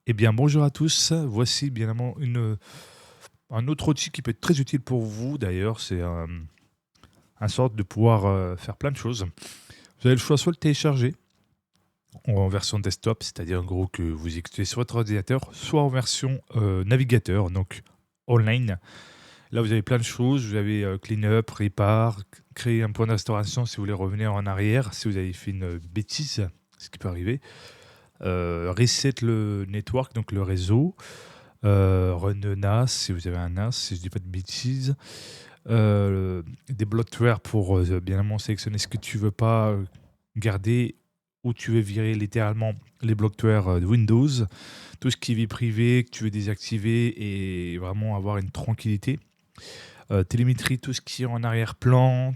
Eh bien, bonjour à tous. Voici bien évidemment un autre outil qui peut être très utile pour vous. D'ailleurs, c'est un sorte de pouvoir faire plein de choses. Vous avez le choix soit le télécharger en version desktop, c'est-à-dire en gros que vous exécutez sur votre ordinateur, soit en version navigateur, donc online. Là, vous avez plein de choses. Vous avez clean-up, répare, créer un point de restauration si vous voulez revenir en arrière, si vous avez fait une bêtise, ce qui peut arriver. Reset le network, donc le réseau. Run NAS, si vous avez un NAS, si je dis pas de bêtises. Des bloatware pour bien évidemment sélectionner ce que tu veux pas garder ou tu veux virer littéralement les bloatware de Windows. Tout ce qui est vie privée, que tu veux désactiver et vraiment avoir une tranquillité. Télémétrie, tout ce qui est en arrière-plan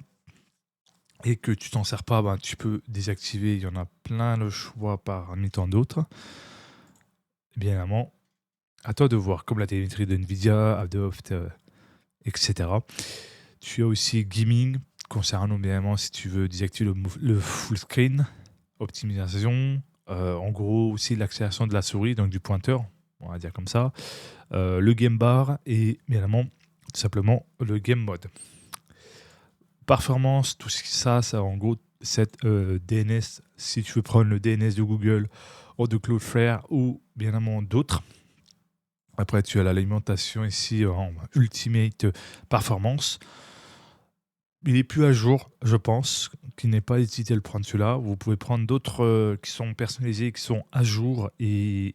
et que tu t'en sers pas, ben, tu peux désactiver. Il y en a plein le choix parmi tant d'autres. Bien évidemment, à toi de voir, comme la télémétrie de Nvidia, Adobe, etc. Tu as aussi gaming, concernant bien évidemment si tu veux désactiver le full screen, optimisation, en gros aussi l'accélération de la souris, donc du pointeur, on va dire comme ça, le game bar et bien évidemment tout simplement le game mode. Performance, tout ça, ça en gros cette DNS, si tu veux prendre le DNS de Google ou de Cloudflare ou bien évidemment d'autres. Après, tu as l'alimentation ici en Ultimate Performance. Il est plus à jour, je pense, qu'il n'est pas hésité à le prendre celui-là. Vous pouvez prendre d'autres qui sont personnalisés, qui sont à jour et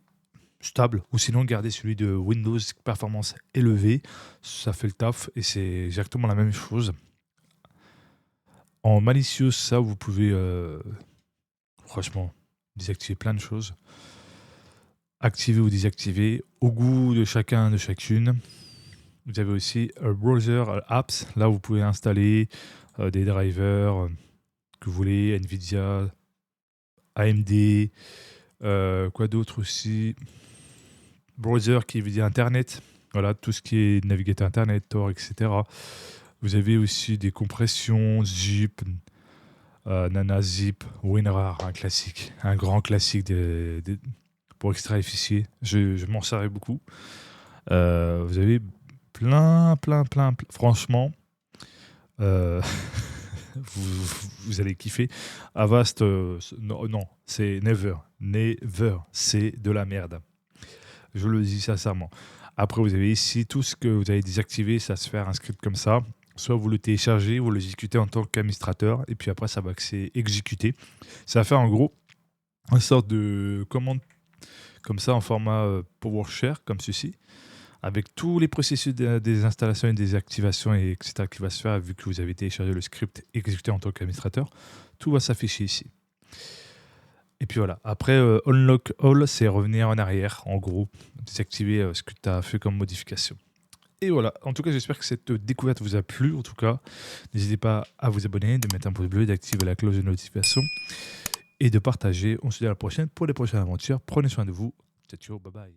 stables, ou sinon garder celui de Windows Performance élevée. Ça fait le taf et c'est exactement la même chose. En malicieux, ça, vous pouvez franchement désactiver plein de choses. Activer ou désactiver au goût de chacun, de chacune. Vous avez aussi Browser Apps. Là, vous pouvez installer des drivers que vous voulez, Nvidia, AMD, quoi d'autre aussi. Browser qui veut dire Internet. Voilà, tout ce qui est navigateur Internet, Tor, etc. Vous avez aussi des compressions, Zip, Nana Zip, WinRAR, un classique, un grand classique pour extraire les fichiers. Je m'en servais beaucoup. Vous avez plein. Franchement, euh, vous allez kiffer. Avast, non, c'est never. Never, c'est de la merde. Je le dis sincèrement. Après, vous avez ici tout ce que vous avez désactivé, ça se fait un script comme ça. Soit vous le téléchargez, vous l'exécutez en tant qu'administrateur, et puis après, ça va exécuter. Ça va faire en gros une sorte de commande comme ça en format PowerShell, comme ceci, avec tous les processus des installations et des activations, et etc. qui va se faire vu que vous avez téléchargé le script exécuté en tant qu'administrateur. Tout va s'afficher ici. Et puis voilà. Après, Unlock All, c'est revenir en arrière, en gros, désactiver ce que tu as fait comme modification. Et voilà. En tout cas, j'espère que cette découverte vous a plu. En tout cas, n'hésitez pas à vous abonner, de mettre un pouce bleu, d'activer la cloche de notification et de partager. On se dit à la prochaine pour les prochaines aventures. Prenez soin de vous. Ciao, ciao, bye bye.